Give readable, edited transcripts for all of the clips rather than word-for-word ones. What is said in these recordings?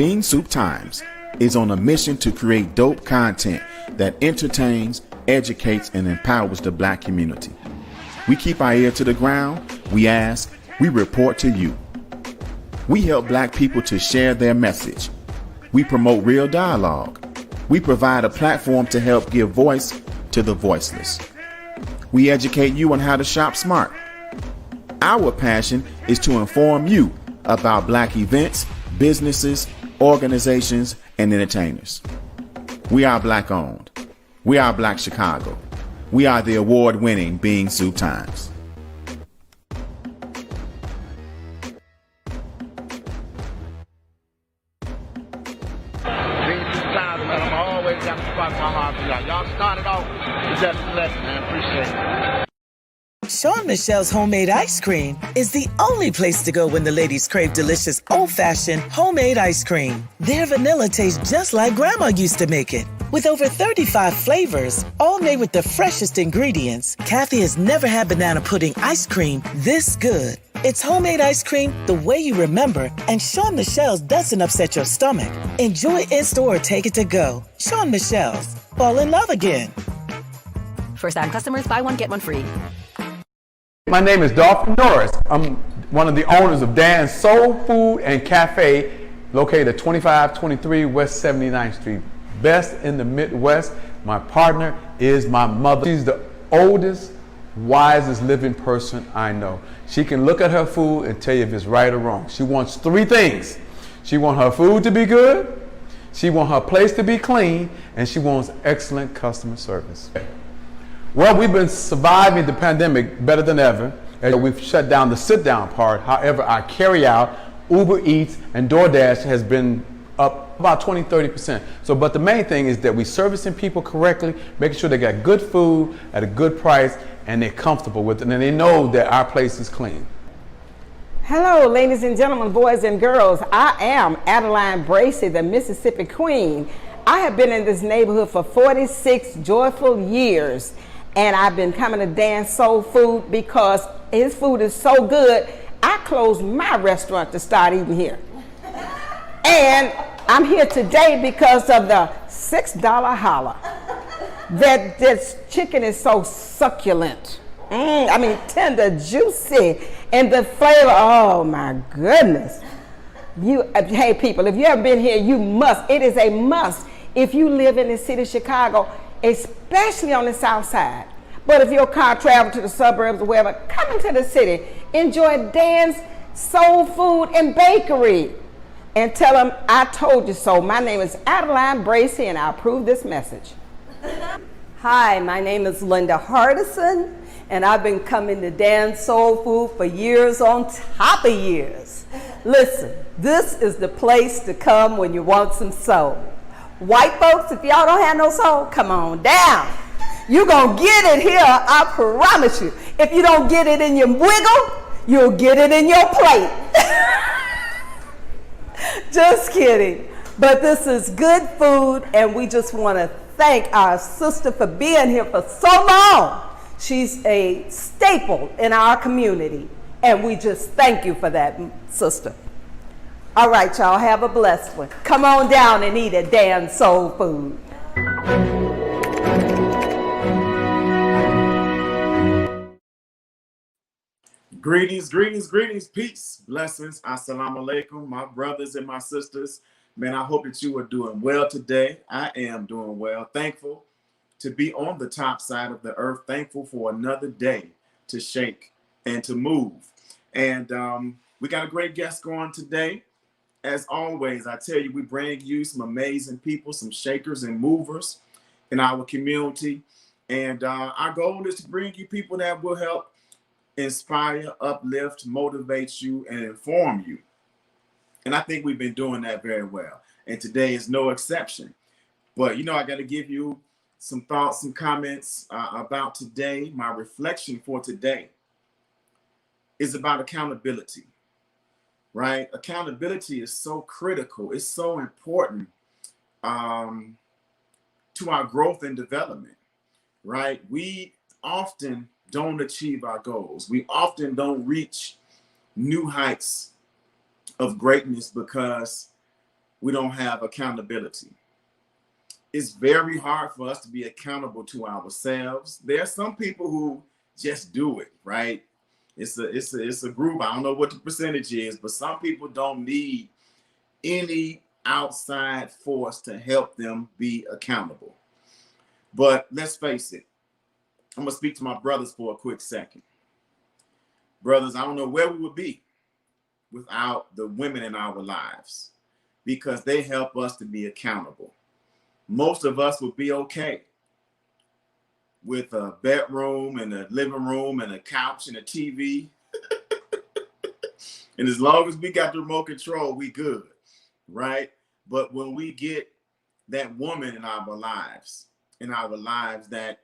Bean Soup Times is on a mission to create dope content that entertains, educates, and empowers the Black community. We keep our ear to the ground, we ask, we report to you. We help Black people to share their message. We promote real dialogue. We provide a platform to help give voice to the voiceless. We educate you on how to shop smart. Our passion is to inform you about Black events, businesses, organizations, and entertainers. We are Black owned. We are Black Chicago. We are the award-winning Bean Soup Times. Y'all started off with just a lesson, man. Appreciate it. Sean Michelle's homemade ice cream is the only place to go when the ladies crave delicious old-fashioned homemade ice cream. Their vanilla tastes just like Grandma used to make it. With over 35 flavors, all made with the freshest ingredients, Kathy has never had banana pudding ice cream this good. It's homemade ice cream the way you remember, and Sean Michelle's doesn't upset your stomach. Enjoy in-store or take it to go. Sean Michelle's. Fall in love again. First-time customers, buy one, get one free. My name is Dolphin Norris. I'm one of the owners of Dan's Soul Food and Cafe, located at 2523 West 79th Street. Best in the Midwest. My partner is my mother. She's the oldest, wisest living person I know. She can look at her food and tell you if it's right or wrong. She wants three things. She wants her food to be good, she wants her place to be clean, and she wants excellent customer service. Well, we've been surviving the pandemic better than ever. We've shut down the sit-down part. However, our carry-out, Uber Eats, and DoorDash has been up about 20-30%. But the main thing is that we're servicing people correctly, making sure they got good food at a good price, and they're comfortable with it, and they know that our place is clean. Hello, ladies and gentlemen, boys and girls. I am Adeline Bracey, the Mississippi Queen. I have been in this neighborhood for 46 joyful years, and I've been coming to Dan's Soul Food because his food is so good. I closed my restaurant to start eating here. And I'm here today because of the $6 holla. This chicken is so succulent. Tender, juicy, and the flavor, oh my goodness. Hey people, if you haven't been here, you must. It is a must if you live in the city of Chicago, especially on the south side. But if your car travel to the suburbs or wherever, come into the city. Enjoy Dan's Soul Food and Bakery. And tell them I told you so. My name is Adeline Bracey, and I approve this message. Hi, my name is Linda Hardison, and I've been coming to Dan's Soul Food for years on top of years. Listen, this is the place to come when you want some soul. White folks, if y'all don't have no soul, come on down. You're going to get it here, I promise you. If you don't get it in your wiggle, you'll get it in your plate. Just kidding. But this is good food, and we just want to thank our sister for being here for so long. She's a staple in our community, and we just thank you for that, sister. All right, y'all, have a blessed one. Come on down and eat at Dan's Soul Food. Greetings, greetings, greetings, peace, blessings, assalamu alaikum, my brothers and my sisters. Man, I hope that you are doing well today. I am doing well. Thankful to be on the top side of the earth. Thankful for another day to shake and to move. And we got a great guest going today. As always, I tell you, we bring you some amazing people, some shakers and movers in our community. And our goal is to bring you people that will help inspire, uplift, motivate you, and inform you. And I think we've been doing that very well. And today is no exception. But, I got to give you some thoughts, some comments about today. My reflection for today is about accountability, right? Accountability is so critical. It's so important to our growth and development, right? We often don't achieve our goals. We often don't reach new heights of greatness because we don't have accountability. It's very hard for us to be accountable to ourselves. There are some people who just do it, right? It's a group. I don't know what the percentage is, but some people don't need any outside force to help them be accountable. But let's face it, I'm gonna speak to my brothers for a quick second. Brothers, I don't know where we would be without the women in our lives, because they help us to be accountable. Most of us would be okay with a bedroom and a living room and a couch and a TV. And as long as we got the remote control, we good, right? But when we get that woman in our lives that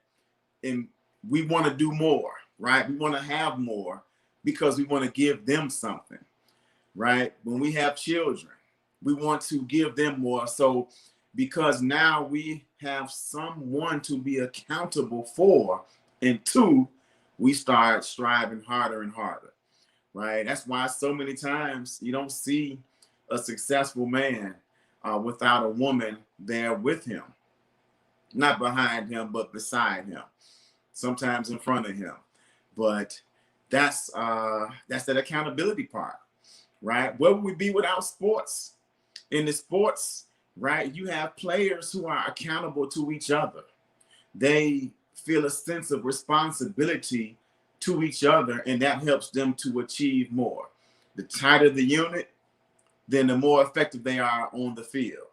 we want to do more, right? We want to have more because we want to give them something, right? When we have children, we want to give them more. So because now we have someone to be accountable for, and two, we start striving harder and harder, right? That's why so many times you don't see a successful man without a woman there with him, not behind him, but beside him, sometimes in front of him. But that's that accountability part, right? Where would we be without sports? In the sports, right, you have players who are accountable to each other. They feel a sense of responsibility to each other, and that helps them to achieve more. The tighter the unit, then the more effective they are on the field.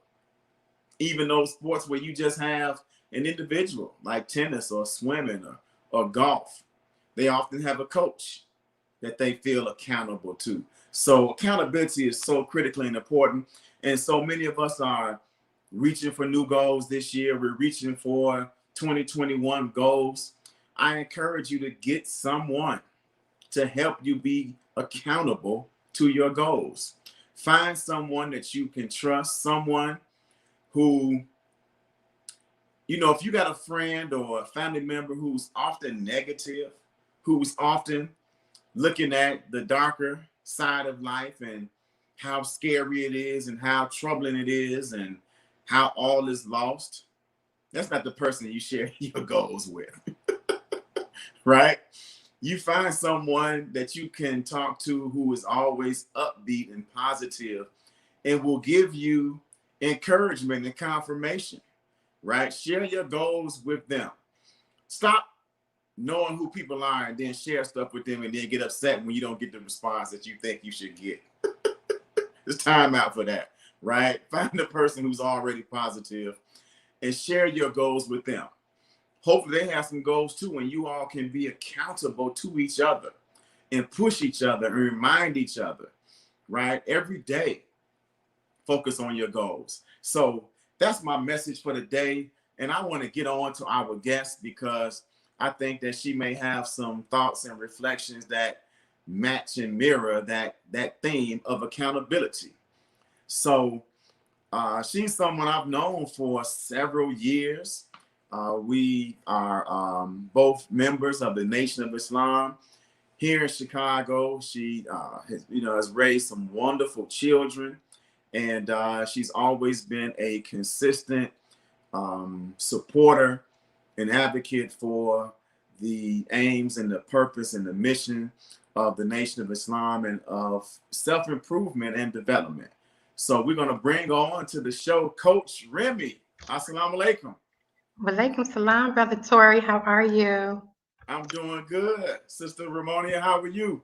Even those sports where you just have an individual, like tennis or swimming or golf, they often have a coach that they feel accountable to. So accountability is so critically important. And so many of us are reaching for new goals this year. We're reaching for 2021 goals. I encourage you to get someone to help you be accountable to your goals. Find someone that you can trust, someone who, you know, if you got a friend or a family member who's often negative, who's often looking at the darker side of life and how scary it is and how troubling it is and how all is lost, that's not the person you share your goals with, right? You find someone that you can talk to who is always upbeat and positive and will give you encouragement and confirmation, right? Share your goals with them. Stop knowing who people are and then share stuff with them and then get upset when you don't get the response that you think you should get. There's time out for that, right? Find the person who's already positive and share your goals with them. Hopefully they have some goals too, and you all can be accountable to each other and push each other and remind each other, right? Every day, focus on your goals. So that's my message for the day. And I want to get on to our guest because I think that she may have some thoughts and reflections that match and mirror that theme of accountability. So she's someone I've known for several years. We are both members of the Nation of Islam here in Chicago. She has raised some wonderful children, and she's always been a consistent supporter and advocate for the aims and the purpose and the mission of the Nation of Islam and of self-improvement and development. So we're going to bring on to the show Coach Remi. Assalamu alaikum. Walaikum salam, Brother Toure. How are you? I'm doing good. Sister Ramonia, how are you?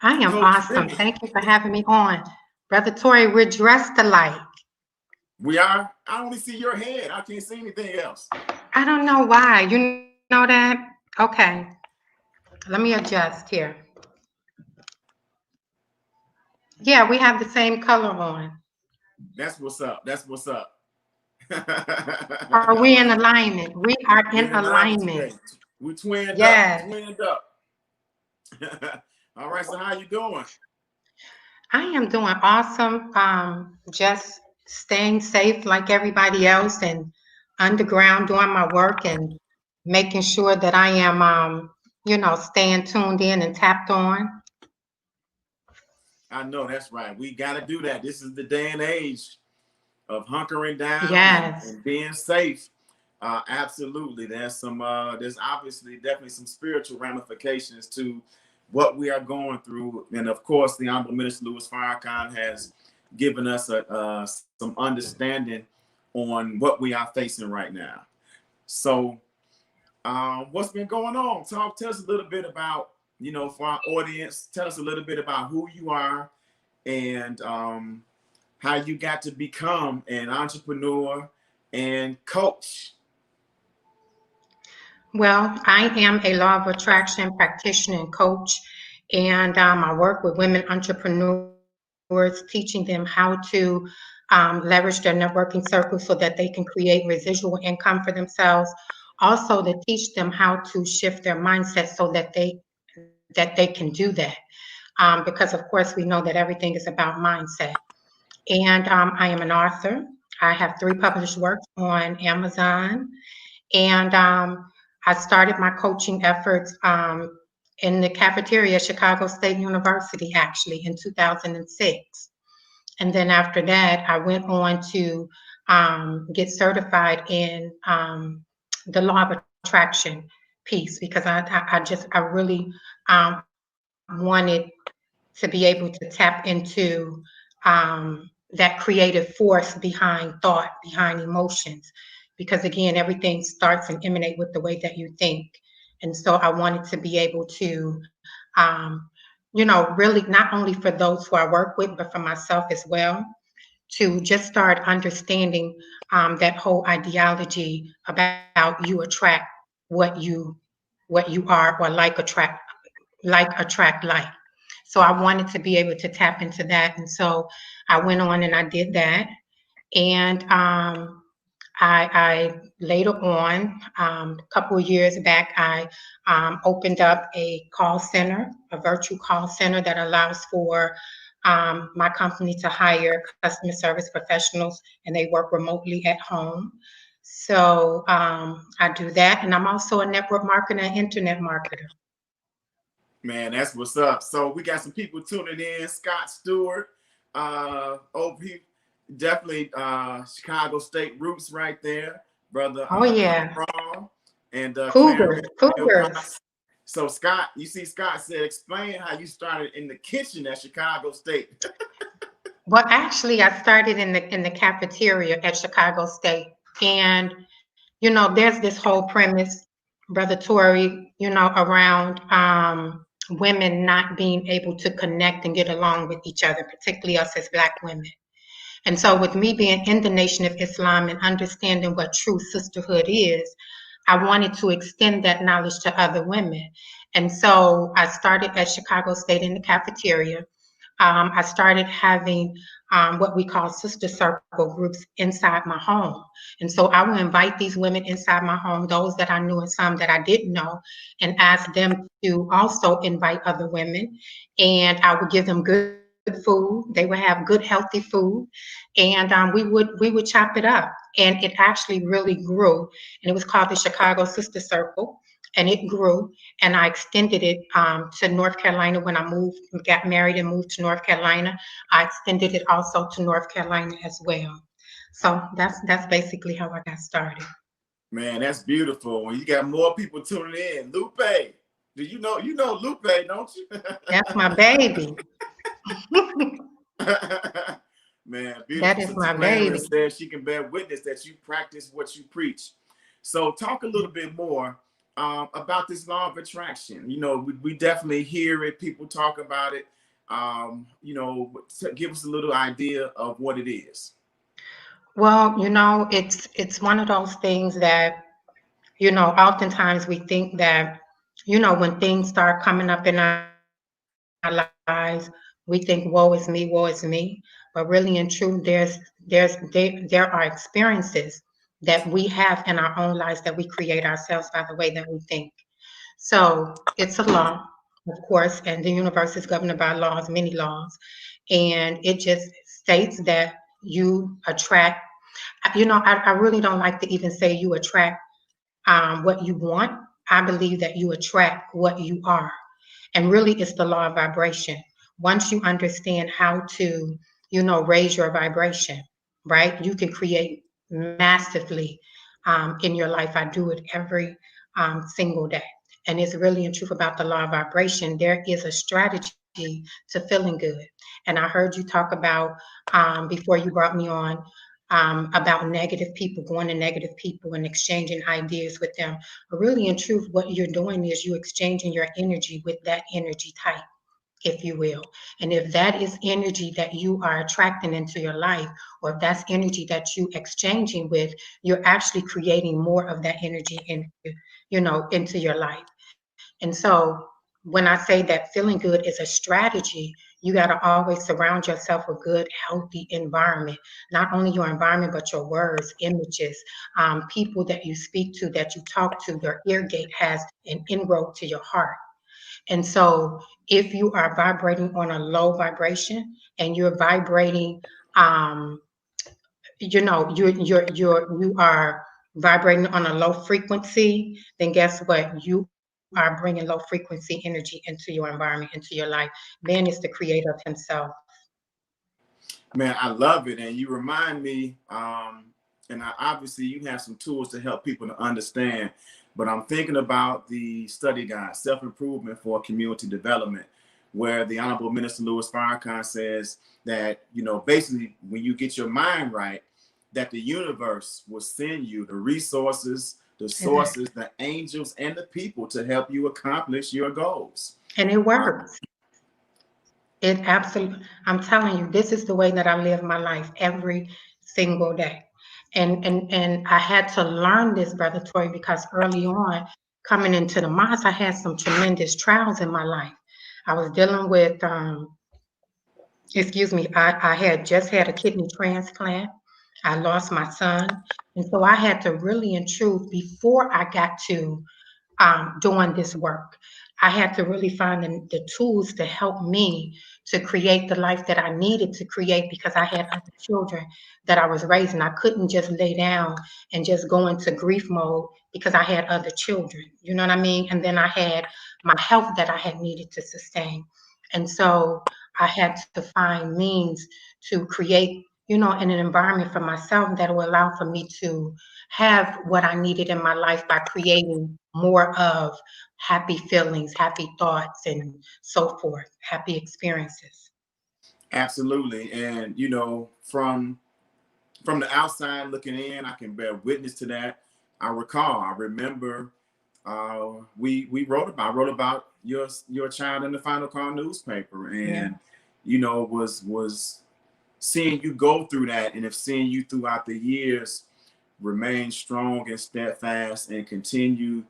I am Coach awesome. Remi. Thank you for having me on. Brother Toure, we're dressed alike. We are? I only see your head. I can't see anything else. I don't know why. You know that? Okay. Let me adjust here. Yeah, we have the same color on. That's what's up. That's what's up. Are we in alignment? We are in alignment. We twinned Yes. up. Twinned up. All right. So how you doing? I am doing awesome. Just staying safe like everybody else and underground doing my work and making sure that I am, staying tuned in and tapped on. I know that's right. We got to do that. This is the day and age of hunkering down Yes. and being safe. Absolutely. There's obviously definitely some spiritual ramifications to what we are going through. And of course, the Honorable Minister Louis Farrakhan has given us some understanding on what we are facing right now. So what's been going on? Tell us a little bit about, for our audience, tell us a little bit about who you are and how you got to become an entrepreneur and coach. Well, I am a law of attraction practitioner and coach, and I work with women entrepreneurs, teaching them how to leverage their networking circle so that they can create residual income for themselves. Also, to teach them how to shift their mindset so that they can do that. Because of course we know that everything is about mindset. And I am an author. I have 3 published works on Amazon, and I started my coaching efforts in the cafeteria at Chicago State University, actually, in 2006. And then after that, I went on to get certified in the law of attraction piece, because I really wanted to be able to tap into that creative force behind thought, behind emotions, because again, everything starts and emanate with the way that you think. And so I wanted to be able to, really not only for those who I work with, but for myself as well, to just start understanding that whole ideology about you attract what you are, or like attract like. So I wanted to be able to tap into that. And so I went on and I did that. And I later on, a couple of years back, I opened up a call center, a virtual call center that allows for my company to hire customer service professionals, and they work remotely at home. So I do that. And I'm also a network marketer and internet marketer. Man, that's what's up. So we got some people tuning in. Scott Stewart, he definitely Chicago State roots right there, brother. Oh yeah, and Cougars. So Scott, you see, Scott said, explain how you started in the kitchen at Chicago State. Well, actually, I started in the cafeteria at Chicago State, and there's this whole premise, Brother Toure, around women not being able to connect and get along with each other, particularly us as Black women. And so with me being in the Nation of Islam and understanding what true sisterhood is, I wanted to extend that knowledge to other women. And so I started at Chicago State in the cafeteria. I started having what we call sister circle groups inside my home. And so I would invite these women inside my home, those that I knew and some that I didn't know, and ask them to also invite other women. And I would give them good food. They would have good, healthy food. And we would chop it up. And it actually really grew. And it was called the Chicago Sister Circle. And it grew, and I extended it to North Carolina when I got married and moved to North Carolina. I extended it also to North Carolina as well. So that's basically how I got started. Man, that's beautiful. You got more people tuning in. Lupe, do you know Lupe, don't you? That's my baby. Man, beautiful. That is my baby. Says she can bear witness that you practice what you preach. So talk a little bit more about this law of attraction. We definitely hear it. People talk about it. Give us a little idea of what it is. Well, it's one of those things that, oftentimes we think that, when things start coming up in our lives, we think, woe is me. But really and true, there are experiences that we have in our own lives that we create ourselves by the way that we think. So it's a law, of course, and the universe is governed by laws, many laws. And it just states that you attract, I really don't like to even say you attract what you want. I believe that you attract what you are. And really, it's the law of vibration. Once you understand how to, raise your vibration, right? You can create massively in your life. I do it every single day. And it's really and truth about the law of vibration. There is a strategy to feeling good. And I heard you talk about before you brought me on about negative people, going to negative people and exchanging ideas with them. But really and truth, what you're doing is you're exchanging your energy with that energy type, if you will. And if that is energy that you are attracting into your life, or if that's energy that you exchanging with, you're actually creating more of that energy into your life. And so when I say that feeling good is a strategy, you got to always surround yourself with good, healthy environment. Not only your environment, but your words, images, people that you speak to, that you talk to. Your ear gate has an inroad to your heart. And so if you are vibrating on a low vibration and you're vibrating, um, you are vibrating on a low frequency, then guess what? You are bringing low frequency energy into your environment, into your life. Man is the creator of himself. Man, I love it. And you remind me, obviously you have some tools to help people to understand, but I'm thinking about the study guide, Self-Improvement for Community Development, where the Honorable Minister Louis Farrakhan says that, basically when you get your mind right, that the universe will send you the resources, the sources, the angels, and the people to help you accomplish your goals. And it works. It absolutely, I'm telling you, this is the way that I live my life every single day. And I had to learn this, Brother Toure, because early on, coming into the mosque, I had some tremendous trials in my life. I was dealing with, I had just had a kidney transplant. I lost my son. And so I had to really and truth, before I got to doing this work, I had to really find the tools to help me to create the life that I needed to create, because I had other children that I was raising. I couldn't just lay down and just go into grief mode because I had other children. You know what I mean? And then I had my health that I had needed to sustain. And so I had to find means to create, in an environment for myself that will allow for me to have what I needed in my life by creating more of happy feelings, happy thoughts, and so forth, happy experiences. Absolutely. And, from the outside looking in, I can bear witness to that. I remember I wrote about your child in the Final Call newspaper, and was seeing you go through that, and seeing you throughout the years remain strong and steadfast and continue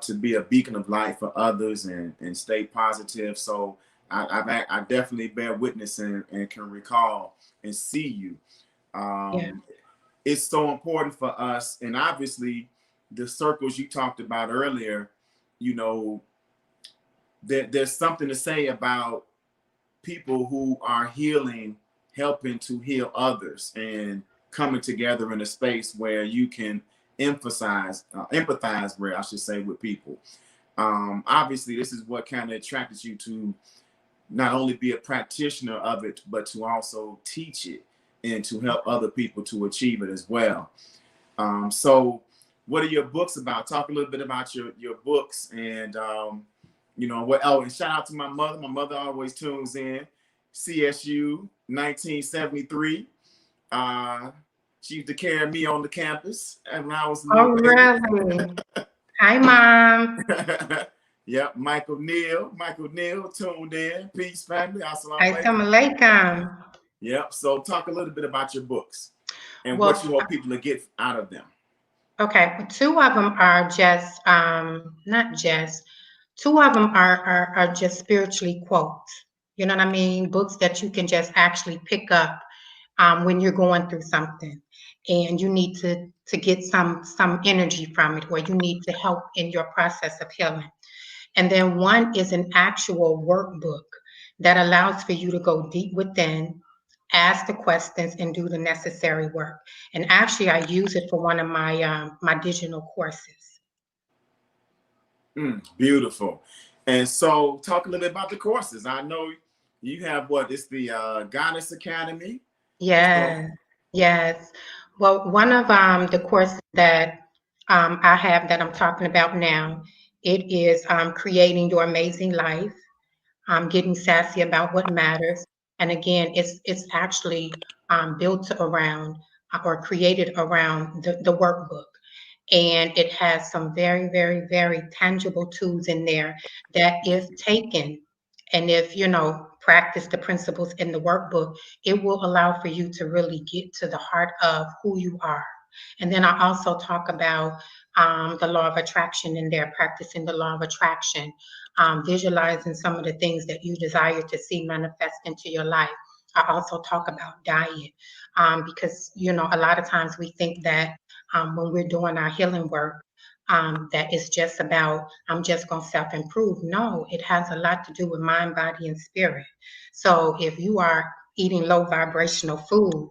to be a beacon of light for others and stay positive. So I definitely bear witness and can recall and see you. It's so important for us, and obviously the circles you talked about earlier, there's something to say about people who are healing, helping to heal others, and coming together in a space where you can empathize with people. Obviously, this is what kind of attracted you to not only be a practitioner of it, but to also teach it and to help other people to achieve it as well. So what are your books about? Talk a little bit about your books, and and shout out to my mother. My mother always tunes in. CSU 1973. She used to carry me on the campus when I was a little baby. Really? Hi, Mom. Yep, Michael Neal tuned in. Peace, family. Assalamu alaikum. Yep. So talk a little bit about your books and what you want people to get out of them. Okay, two of them are just two of them are just spiritually quotes. You know what I mean? Books that you can just actually pick up when you're going through something and you need to get some energy from it, or you need to help in your process of healing. And then one is an actual workbook that allows for you to go deep within, ask the questions, and do the necessary work. And actually, I use it for one of my my digital courses. Beautiful. And so talk a little bit about the courses. I know you have it's the Goddess Academy. Yeah. Yes. Well, one of the courses that I have that I'm talking about now, it is creating your amazing life, getting sassy about what matters. And again, it's actually built around or created around the workbook. And it has some very, very, very tangible tools in there that, if taken and if practice the principles in the workbook, it will allow for you to really get to the heart of who you are. And then I also talk about the law of attraction in there, practicing the law of attraction, visualizing some of the things that you desire to see manifest into your life. I also talk about diet, because a lot of times we think that when we're doing our healing work, that it's just about, I'm just going to self improve. No, it has a lot to do with mind, body, and spirit. So if you are eating low vibrational food,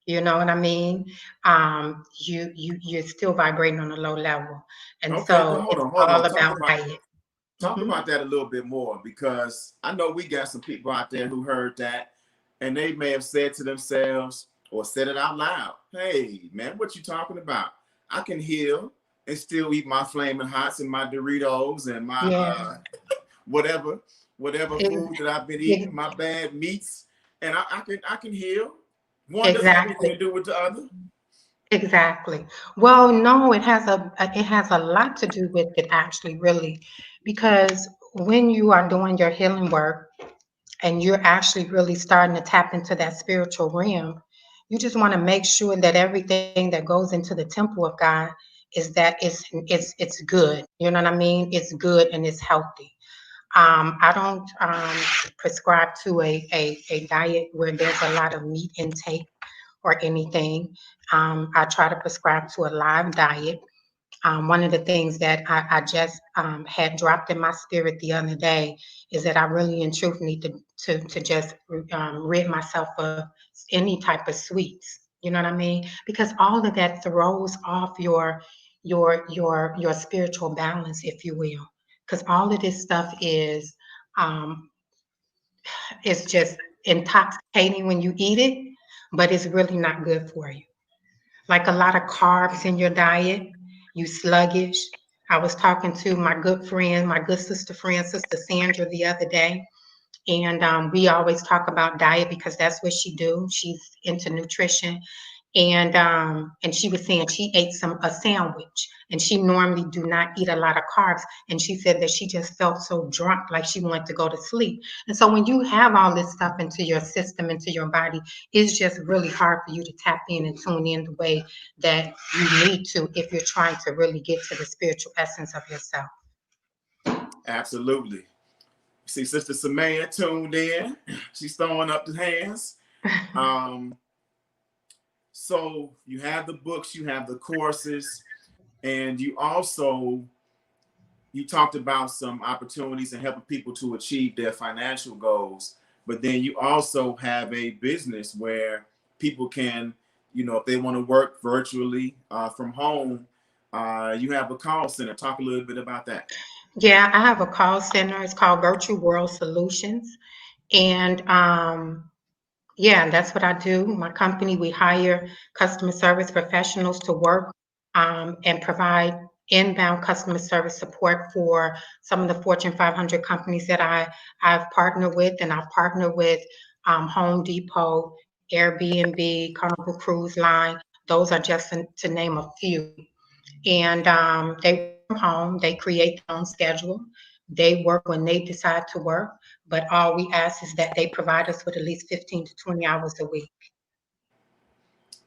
you know what I mean? You're still vibrating on a low level, and Okay, so hold it's on, hold all on. about diet. Talk Mhm. about that a little bit more, because I know we got some people out there who heard that and they may have said to themselves or said it out loud, "Hey, man, what you talking about? I can heal and still eat my flaming hots and my Doritos and my Yeah, whatever food that I've been ex- eating, my bad meats, and I can heal. One doesn't have anything exactly. to do with the other." Exactly. Well, no, it has a lot to do with it actually, really, because when you are doing your healing work and you're actually really starting to tap into that spiritual realm, you just want to make sure that everything that goes into the temple of God is that it's good. You know what I mean? It's good and it's healthy. I don't prescribe to a diet where there's a lot of meat intake or anything. I try to prescribe to a live diet. One of the things that I just had dropped in my spirit the other day is that I really and truth need to just rid myself of any type of sweets. You know what I mean? Because all of that throws off your spiritual balance, if you will. Because all of this stuff um, is just intoxicating when you eat it, but it's really not good for you. Like a lot of carbs in your diet, you sluggish. I was talking to my good friend, my good sister friend, Sister Sandra, the other day, and we always talk about diet because that's what she do. She's into nutrition, and she was saying she ate a sandwich, and she normally do not eat a lot of carbs, and she said that she just felt so drunk, like she wanted to go to sleep. And so when you have all this stuff into your system, into your body, it's just really hard for you to tap in and tune in the way that you need to if you're trying to really get to the spiritual essence of yourself. Absolutely. See, Sister Samaya tuned in. She's throwing up the hands. Um, so you have the books, you have the courses, and you talked about some opportunities and helping people to achieve their financial goals. But then you also have a business where people can, if they want to work virtually from home, you have a call center. Talk a little bit about that. Yeah, I have a call center. It's called Virtual World Solutions. And yeah, that's what I do. My company, we hire customer service professionals to work and provide inbound customer service support for some of the Fortune 500 companies that I've partnered with. And I've partnered with Home Depot, Airbnb, Carnival Cruise Line. Those are just to name a few. And they work from home, they create their own schedule. They work when they decide to work, but all we ask is that they provide us with at least 15 to 20 hours a week.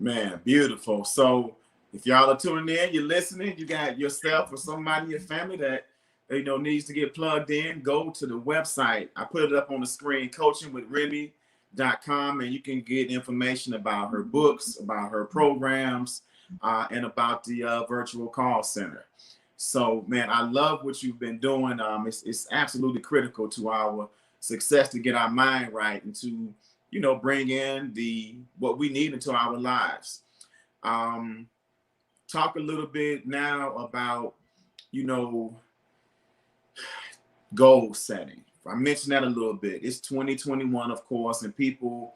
Man, beautiful. So if y'all are tuning in, you're listening, you got yourself or somebody in your family that needs to get plugged in, go to the website. I put it up on the screen, coachingwithremi.com, and you can get information about her books, about her programs, and about the virtual call center. So, man, I love what you've been doing. It's absolutely critical to our success to get our mind right and to bring in what we need into our lives. Um, Talk a little bit now about, you know, goal setting. I mentioned that a little bit. It's 2021, of course, and people,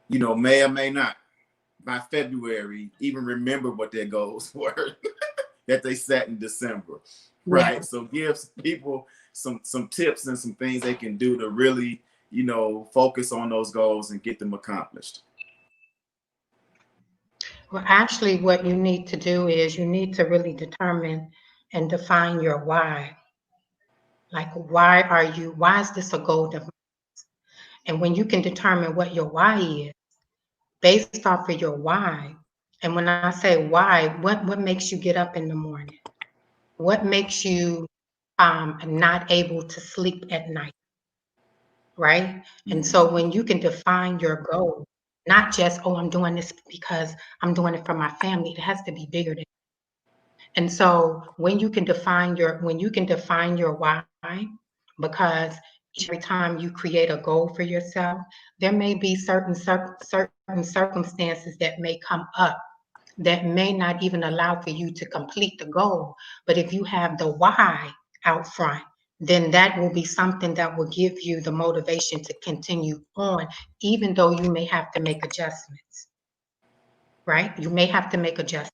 may or may not by February even remember what their goals were that they set in December, right? Yeah. So give people some tips and some things they can do to really, you know, focus on those goals and get them accomplished. Well, actually, what you need to do is you need to really determine and define your why. Like, why is this a goal of mine? And when you can determine what your why is, based off of your why, and when I say why, what makes you get up in the morning? What makes you not able to sleep at night, right? And so when you can define your goal, not just, oh, I'm doing this because I'm doing it for my family, it has to be bigger than. And so when you can define your why, because every time you create a goal for yourself, there may be certain circumstances that may come up that may not even allow for you to complete the goal. But if you have the why out front, then that will be something that will give you the motivation to continue on, even though you may have to make adjustments, right? You may have to make adjustments.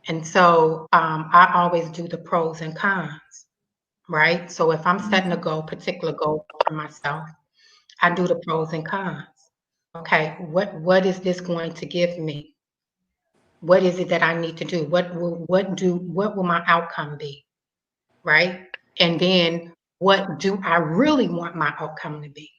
And so I always do the pros and cons, right? So if I'm setting a particular goal for myself, I do the pros and cons. Okay, what is this going to give me? What is it that I need to do? What will my outcome be? Right? And then what do I really want my outcome to be?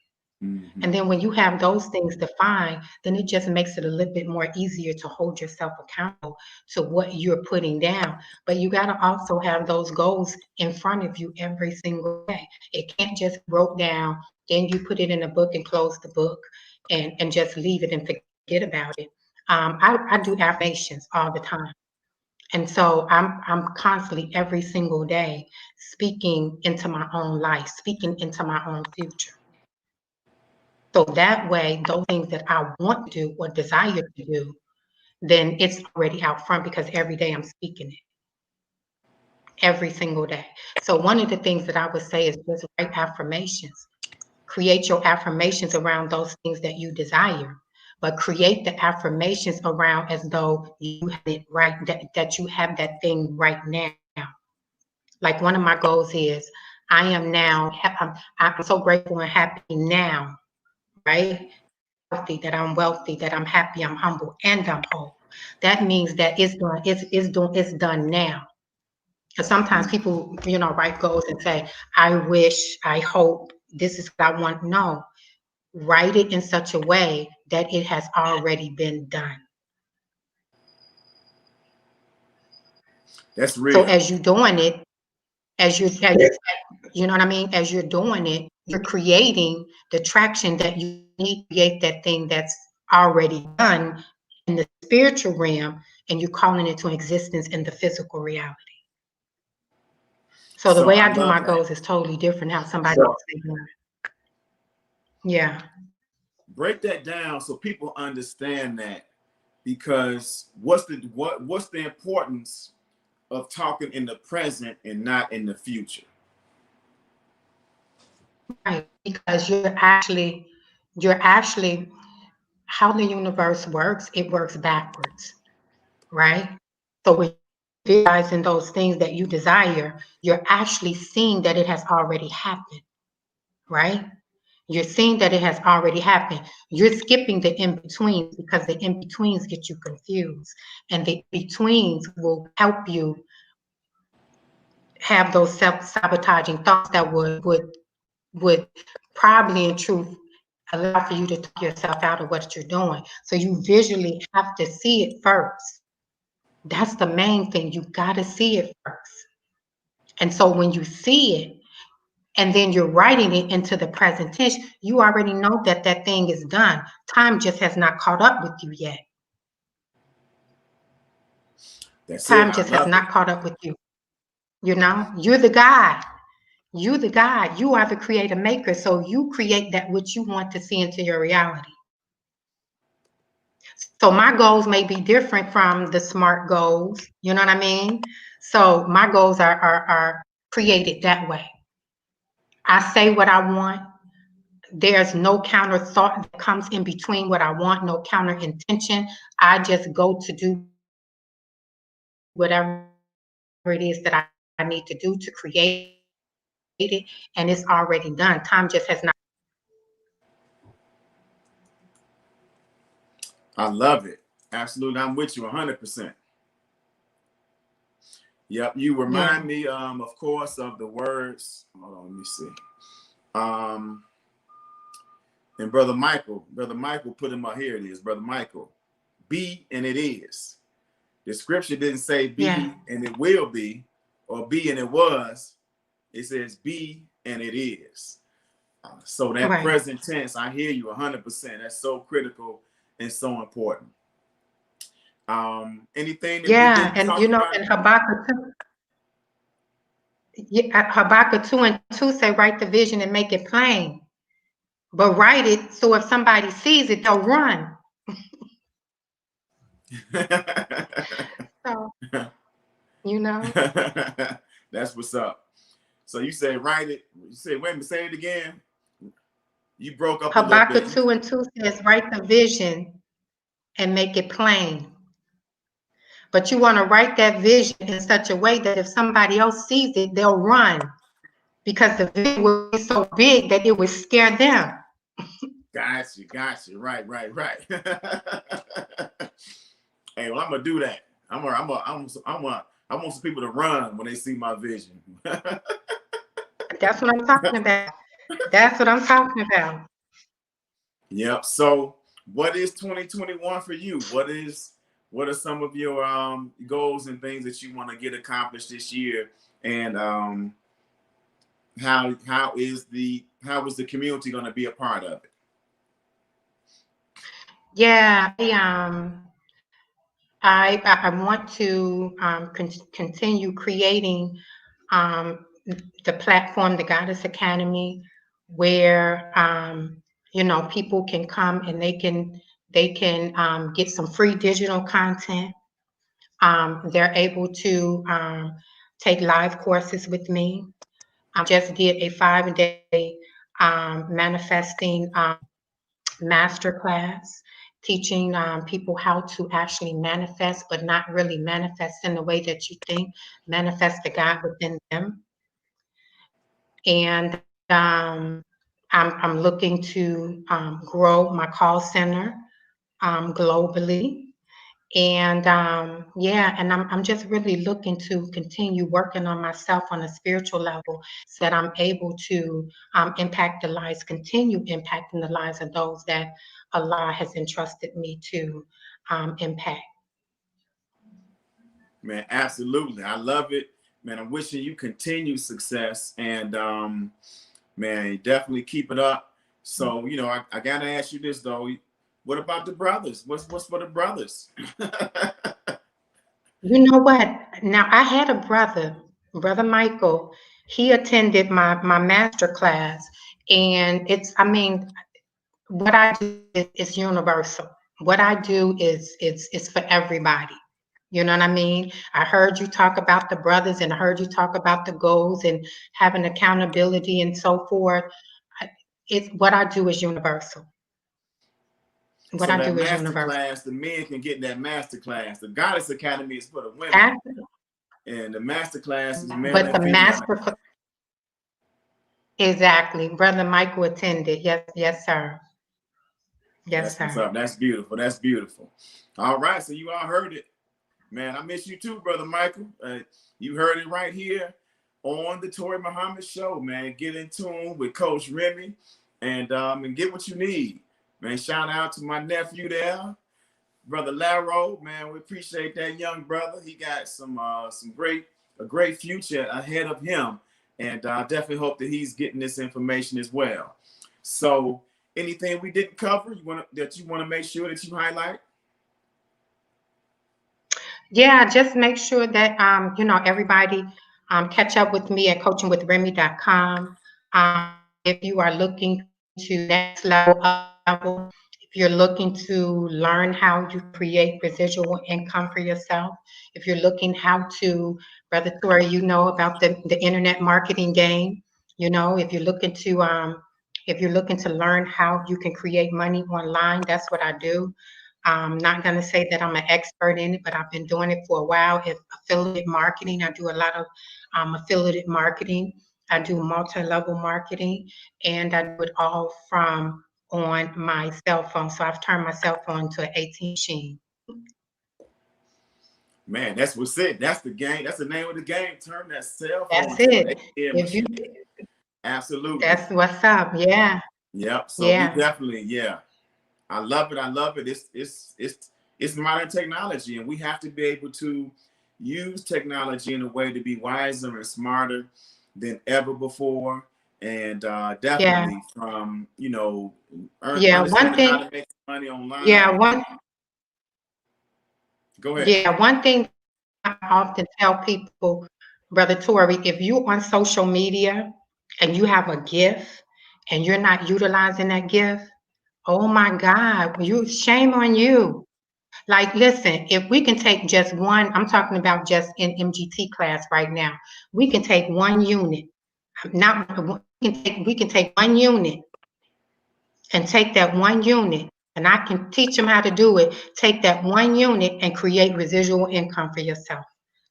And then when you have those things defined, then it just makes it a little bit more easier to hold yourself accountable to what you're putting down. But you got to also have those goals in front of you every single day. It can't just wrote down, then you put it in a book and close the book and just leave it and forget about it. I do affirmations all the time. And so I'm constantly every single day speaking into my own life, speaking into my own future. So that way, those things that I want to do or desire to do, then it's already out front because every day I'm speaking it. Every single day. So one of the things that I would say is just write affirmations. Create your affirmations around those things that you desire, but create the affirmations around as though you have it right, that you have that thing right now. Like one of my goals is, I'm so grateful and happy now, right? That I'm wealthy, that I'm happy, I'm humble, and I'm whole. That means that it's done now. Because sometimes people, write goals and say, I wish, I hope, this is what I want. No, write it in such a way that it has already been done. That's real. So as you're doing it, you know what I mean? As you're doing it, you're creating the traction that you need to create that thing that's already done in the spiritual realm, and you're calling it to existence in the physical reality. So the way I do my goals is totally different how somebody else is doing it. Yeah. Break that down so people understand that, because what's the importance of talking in the present and not in the future? Right, because you're actually how the universe works, it works backwards, right? So when you're visualizing those things that you desire, you're actually seeing that it has already happened, right? You're seeing that it has already happened. You're skipping the in-betweens because the in-betweens get you confused. And the in-betweens will help you have those self-sabotaging thoughts that would probably in truth allow for you to talk yourself out of what you're doing. So you visually have to see it first. That's the main thing. You got to see it first. And so when you see it, and then you're writing it into the present tense, you already know that that thing is done. Time just has not caught up with you yet. Time just has not caught up with you. You're the God. You're the God. You are the creator maker. So you create that which you want to see into your reality. So my goals may be different from the SMART goals. You know what I mean? So my goals are created that way. I say what I want. there's no counter thought that comes in between what I want, no counter intention. I just go to do whatever it is that I need to do to create it, and it's already done. Time just has not. I love it. Absolutely. I'm with you 100%. Yep. You remind me, of course, of the words. Hold on, let me see. And Brother Michael put him up. Here it is, Brother Michael. Be and it is. The scripture didn't say be and it will be, or be and it was. It says be and it is. So that present tense, I hear you 100%. That's so critical and so important. Anything that and you know, about? in Habakkuk 2:2 say, write the vision and make it plain. But write it so if somebody sees it, they'll run. So, you know. That's what's up. So you say write it. You say, wait a minute, say it again. You broke up Habakkuk a little bit. 2:2 says, write the vision and make it plain. But you want to write that vision in such a way that if somebody else sees it, they'll run. Because the vision will be so big that it would scare them. Gotcha. Right. Hey, well, I'm gonna do that. I want some people to run when they see my vision. That's what I'm talking about. That's what I'm talking about. Yep. So, what is 2021 for you? What are some of your goals and things that you want to get accomplished this year? And how is the community going to be a part of it? Yeah, I want to continue creating the platform, the Goddess Academy, where you know, people can come and they can get some free digital content. They're able to take live courses with me. I just did a 5-day manifesting masterclass, teaching people how to actually manifest, but not really manifest in the way that you think. Manifest the God within them. And I'm looking to grow my call center globally. And and I'm just really looking to continue working on myself on a spiritual level so that I'm able to impact the lives, continue impacting the lives of those that Allah has entrusted me to impact. Man, absolutely. I love it. Man, I'm wishing you continued success, and man, definitely keep it up. So, you know, I gotta ask you this though. What about the brothers? What's for the brothers? You know what? Now I had a brother Michael. He attended my master class, and I mean, what I do is universal. What I do is for everybody. You know what I mean? I heard you talk about the brothers, and I heard you talk about the goals and having accountability and so forth. It's what I do is universal. What So I that do is master universal. class, the men can get that master class. The Goddess Academy is for the women. Absolutely. And the master class is male But and the female. master, exactly. Brother Michael attended. Yes, sir. Yes, That's what's sir. up. That's beautiful. That's beautiful. All right. So you all heard it. Man, I miss you too, Brother Michael. You heard it right here on the Toure Muhammad Show, man. Get in tune with Coach Remi and get what you need. Man, shout out to my nephew there, Brother Laro. Man, we appreciate that young brother. He got a great future ahead of him. And I definitely hope that he's getting this information as well. So anything we didn't cover that you want to make sure that you highlight? Yeah, just make sure that you know, everybody catch up with me at coachingwithremi.com. If you are looking to next level, if you're looking to learn how to create residual income for yourself, if you're looking how to, Brother Toure, you know about the internet marketing game, you know, if you're looking to If you're looking to learn how you can create money online, that's what I do. I'm not going to say that I'm an expert in it, but I've been doing it for a while. If affiliate marketing, I do a lot of affiliate marketing. I do multi-level marketing, and I do it all from on my cell phone. So I've turned my cell phone to an ATM machine. Man, that's what's it. That's the game. That's the name of the game. Turn that cell phone That's to an it. ATM If you, machine. Absolutely. that's what's up. Yeah. Yep. So we Yeah. definitely, yeah. I love it. I love it. It's modern technology, and we have to be able to use technology in a way to be wiser and smarter than ever before. And definitely from, you know, One understanding how thing. to make money online. Yeah. Go ahead. Yeah. One thing I often tell people, Brother Toure, if you're on social media and you have a gift and you're not utilizing that gift, oh my God, shame on you. Like, listen, if we can take just one, I'm talking about just in MGT class right now, we can take one unit. We can take one unit and take that one unit, and I can teach them how to do it. Take that one unit and create residual income for yourself.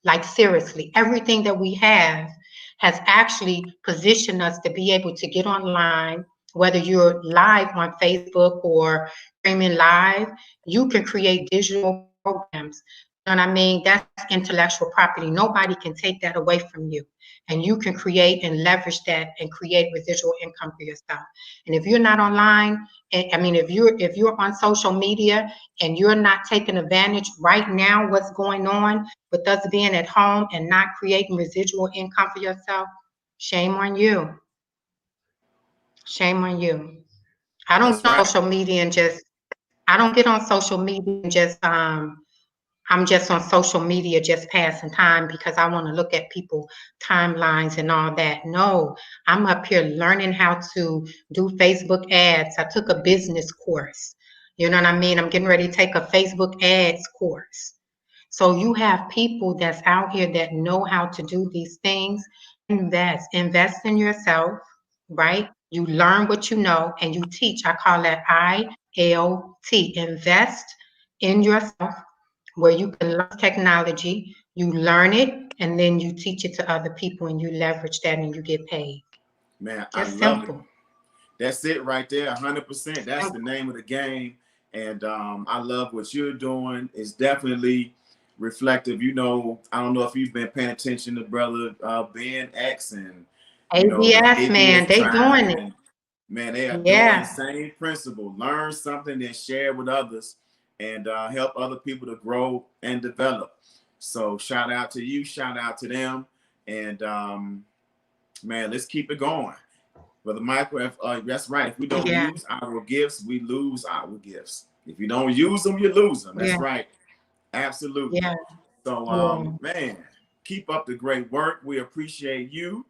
Like, seriously, everything that we have has actually positioned us to be able to get online, whether you're live on Facebook or streaming live, you can create digital programs. You know what I mean? That's intellectual property. Nobody can take that away from you. And you can create and leverage that and create residual income for yourself. And if you're not online, if you're on social media and you're not taking advantage right now, what's going on with us being at home and not creating residual income for yourself, shame on you. Shame on you. I don't That's get on right. social media and just I'm just on social media just passing time because I want to look at people timelines and all that. No, I'm up here learning how to do Facebook ads. I took a business course. You know what I mean? I'm getting ready to take a Facebook ads course. So you have people that's out here that know how to do these things. Invest in yourself, right? You learn what you know and you teach. I call that ILT, invest in yourself, where you can learn technology, you learn it, and then you teach it to other people and you leverage that and you get paid. Man, I Just love it. simple. That's it right there, 100%. That's the name of the game. And I love what you're doing. It's definitely reflective. You know, I don't know if you've been paying attention to brother Ben X and, you know, the ABS, man, ABS they tribe. doing it. And, man, they are doing the Yeah. same principle. Learn something and share with others and help other people to grow and develop. So shout out to you. Shout out to them. And, man, let's keep it going. Brother Michael, that's right. If we don't Yeah. use our gifts, we lose our gifts. If you don't use them, you lose them. That's Yeah. right. Absolutely. Yeah. So, man, keep up the great work. We appreciate you.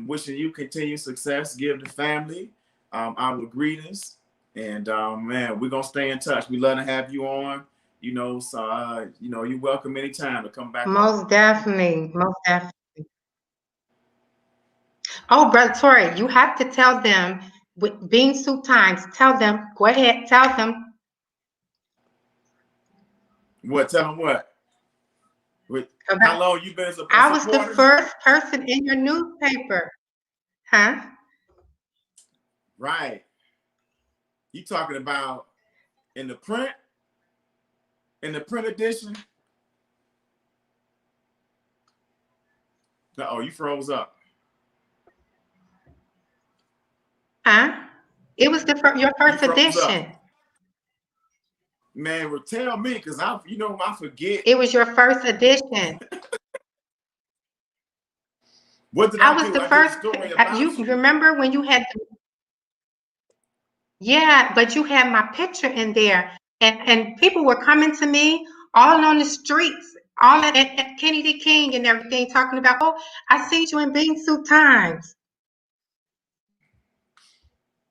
Wishing you continued success. Give the family our greetings. And, man, we're going to stay in touch. We love to have you on. You know, so, you know, you're welcome anytime to come back on. Most definitely. Most definitely. Oh, Brother Toure, you have to tell them with Bean Soup Times. Tell them. Go ahead. Tell them. What? Tell them what? How long you been as a I was supporter? the first person in your newspaper. Huh? Right. You talking about in the print edition? Oh, you froze up. Huh? It was your first edition. Up. Man, well, tell me, because I forget. It was your first edition. What did I I was do? the I first. did a story about You remember when you had? Yeah, but you had my picture in there, and people were coming to me all on the streets, all at Kennedy King and everything, talking about, oh, I see you in Bean Soup Times.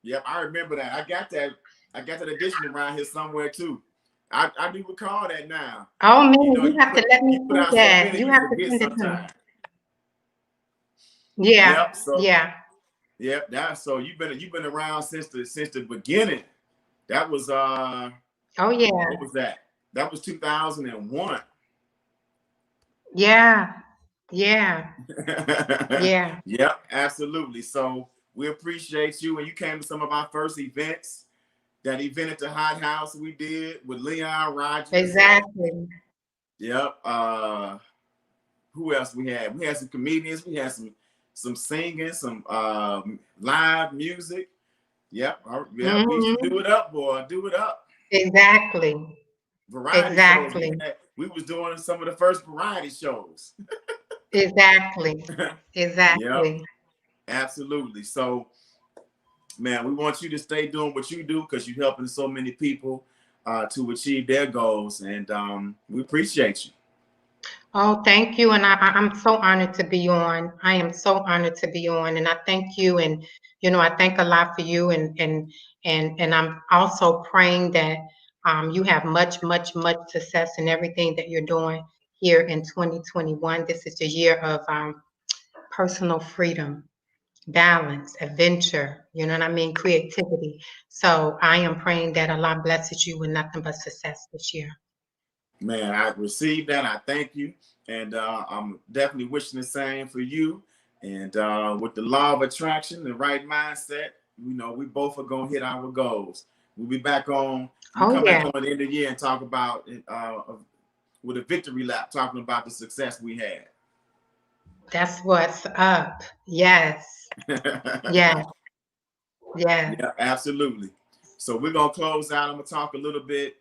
Yep, I remember that. I got that edition around here somewhere too. I do recall that now. Oh man, you have to let me see that. You have to send it to me. Yeah, yep, so, yeah. Yep, that's so you've been around since the beginning. That was Oh yeah, what was that? That was 2001. yeah, yeah, yeah. Yep, absolutely. So we appreciate you, and you came to some of our first events. That event at the Hot House we did with Leon Rogers. Exactly. Yep. Who else we had? We had some comedians. We had some singing, some live music. Yep. Yeah, we used to do it up, boy. Do it up. Exactly. Variety shows. We was doing some of the first variety shows. Exactly. Yep. Exactly. Absolutely. So, man, we want you to stay doing what you do because you're helping so many people to achieve their goals, and we appreciate you. Oh, thank you. And I'm so honored to be on. I am so honored to be on. And I thank you. And, I thank a lot for you. And I'm also praying that you have much, much, much success in everything that you're doing here in 2021. This is the year of personal freedom, balance, adventure, you know what I mean? Creativity. So I am praying that Allah blesses you with nothing but success this year. Man, I received that. I thank you. And I'm definitely wishing the same for you. And with the law of attraction, the right mindset, we both are going to hit our goals. We'll be back on. Come back on the end of the year and talk about with a victory lap, talking about the success we had. That's what's up. Yes. Yes. Yeah. Yeah, absolutely. So we're going to close out. I'm going to talk a little bit.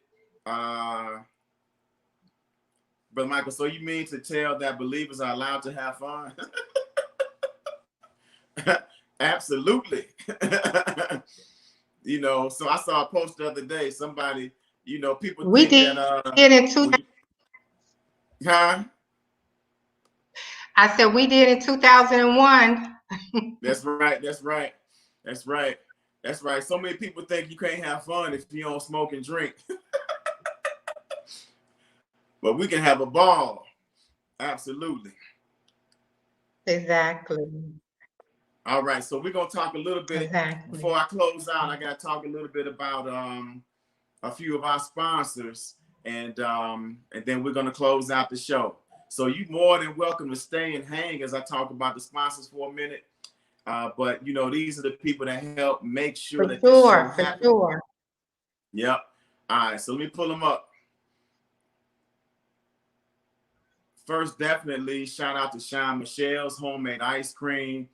Brother Michael, so you mean to tell that believers are allowed to have fun? Absolutely. So I saw a post the other day. Somebody, people we think did, that did in two. Huh? I said we did in 2001. That's right. That's right. That's right. That's right. So many people think you can't have fun if you don't smoke and drink. But we can have a ball. Absolutely. Exactly. All right. So we're going to talk a little bit. Exactly. Before I close out, I got to talk a little bit about a few of our sponsors. And then we're going to close out the show. So you're more than welcome to stay and hang as I talk about the sponsors for a minute. But, these are the people that help make sure that this show happens. For sure. Yep. All right. So let me pull them up. First, definitely shout out to Sean Michelle's Homemade Ice Cream.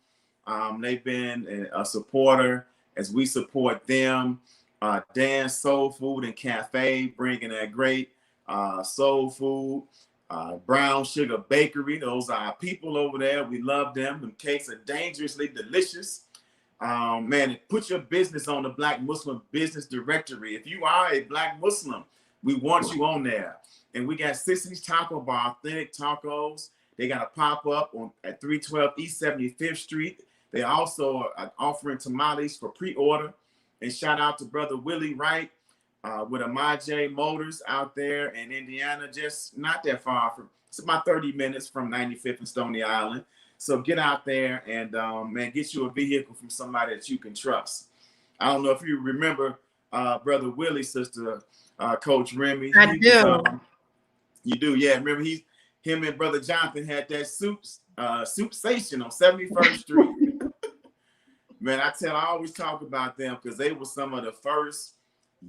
They've been a supporter as we support them. Dan's Soul Food and Cafe, bringing that great soul food. Brown Sugar Bakery, those are our people over there. We love them. Them cakes are dangerously delicious. Man, put your business on the Black Muslim Business Directory. If you are a Black Muslim, we want you on there. And we got Sissy's Taco Bar, authentic tacos. They got a pop-up at 312 East 75th Street. They also are offering tamales for pre-order. And shout out to Brother Willie Wright with Amaj Motors out there in Indiana, just not that far from, it's about 30 minutes from 95th and Stony Island. So get out there and, man, get you a vehicle from somebody that you can trust. I don't know if you remember Brother Willie's sister, Coach Remi. I do. You do, yeah. Remember, him and Brother Jonathan had that soup station on 71st Street. Man, I always talk about them because they were some of the first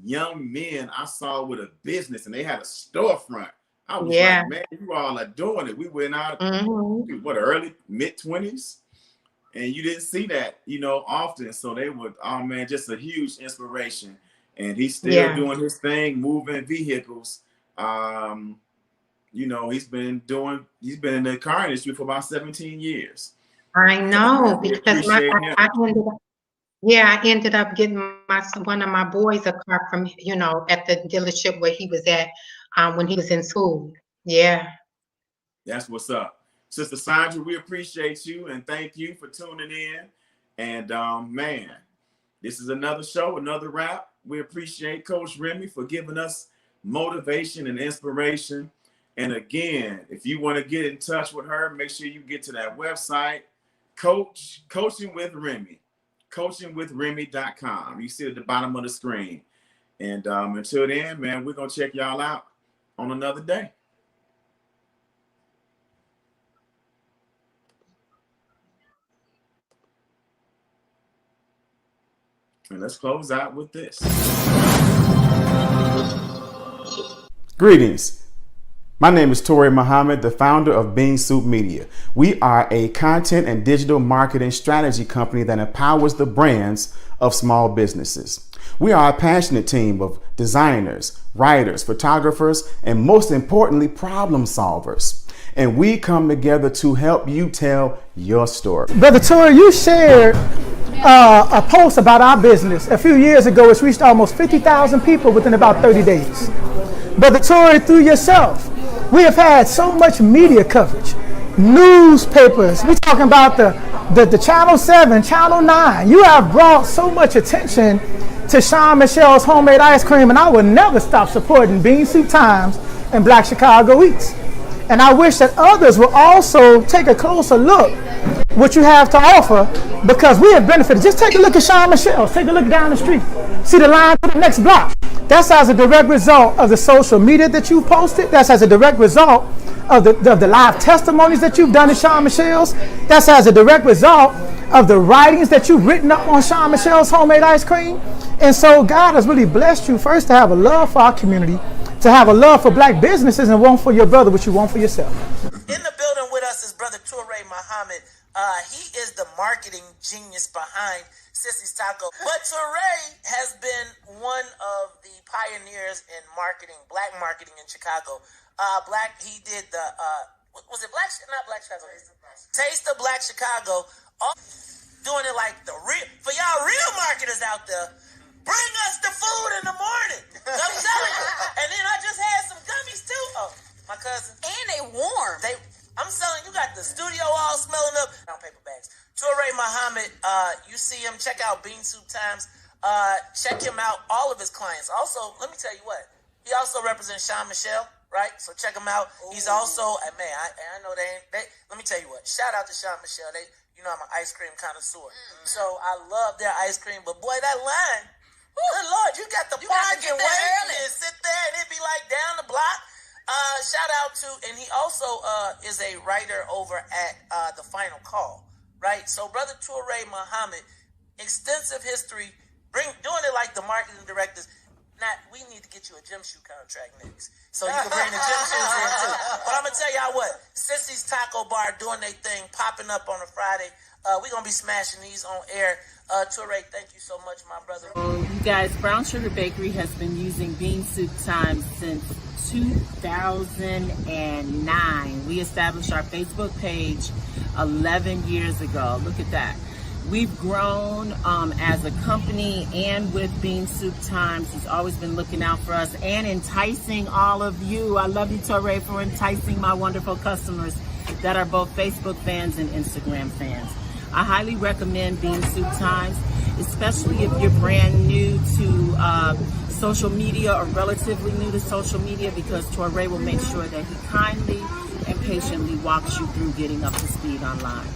young men I saw with a business, and they had a storefront. I was like, man, you all are doing it. We went out, early, mid-20s, and you didn't see that, often. So they were, oh man, just a huge inspiration. And he's still doing his thing, moving vehicles. He's been in the car industry for about 17 years. I know, because I ended up getting one of my boys a car from, at the dealership where he was at when he was in school. Yeah. That's what's up. Sister Sandra, we appreciate you and thank you for tuning in. And man, this is another show, another wrap. We appreciate Coach Remi for giving us motivation and inspiration. And again, if you want to get in touch with her, make sure you get to that website, Coaching with Remi. coachingwithremi.com. You see it at the bottom of the screen. And until then, man, we're going to check y'all out on another day. And let's close out with this. Greetings. My name is Toure Muhammad, the founder of Bean Soup Media. We are a content and digital marketing strategy company that empowers the brands of small businesses. We are a passionate team of designers, writers, photographers, and most importantly, problem solvers. And we come together to help you tell your story. Brother Toure, you shared a post about our business a few years ago. It's reached almost 50,000 people within about 30 days. Brother Toure, through yourself, we have had so much media coverage, newspapers. We're talking about the Channel 7, Channel 9. You have brought so much attention to Sean Michelle's homemade ice cream, and I will never stop supporting Bean Soup Times and Black Chicago Eats. And I wish that others will also take a closer look what you have to offer, because we have benefited. Just take a look at Sean Michelle's. Take a look down the street. See the line to the next block. That's as a direct result of the social media that you posted. That's as a direct result of the live testimonies that you've done at Sean Michelle's. That's as a direct result of the writings that you've written up on Sean Michelle's homemade ice cream. And so God has really blessed you first to have a love for our community, to have a love for black businesses, and one for your brother, which you want for yourself. In the building with us is Brother Toure Muhammad. He is the marketing genius behind Sissy's Taco. But Toure has been one of the pioneers in marketing, black marketing in Chicago. He did the, was it Black, not Black Chicago, Taste of Black Chicago. Doing it like the real, for y'all real marketers out there, bring us the food in the morning. I'm telling you. And then I just had some gummies too. Oh, my cousin. And they warm. I'm selling, you got the studio all smelling up. Brown paper bags. Toure Muhammad, you see him, check out Bean Soup Times. Check him out, all of his clients. Also, let me tell you what, he also represents Sean Michelle, right? So check him out. Ooh. He's also, man, I know let me tell you what, shout out to Sean Michelle. You know I'm an ice cream connoisseur. Mm-hmm. So I love their ice cream, but boy, that line, good Lord, you got the parking wait and sit there and it be like down the block. Shout out to, and he also is a writer over at The Final Call, right? So Brother Toure Muhammad, extensive history, doing it like the marketing directors. We need to get you a gym shoe contract next, so you can bring the gym shoes in too. But I'm gonna tell y'all what, Sissy's Taco Bar doing their thing, popping up on a Friday. We're gonna be smashing these on air. Toure, thank you so much, my brother. You guys, Brown Sugar Bakery has been using Bean Soup Times since 2009. We established our Facebook page 11 years ago. Look at that. We've grown as a company, and with Bean Soup Times, he's always been looking out for us and enticing all of you. I love you, Toure, for enticing my wonderful customers that are both Facebook fans and Instagram fans. I highly recommend Bean Soup Times, especially if you're brand new to social media or relatively new to social media, because Toure will make sure that he kindly and patiently walks you through getting up to speed online.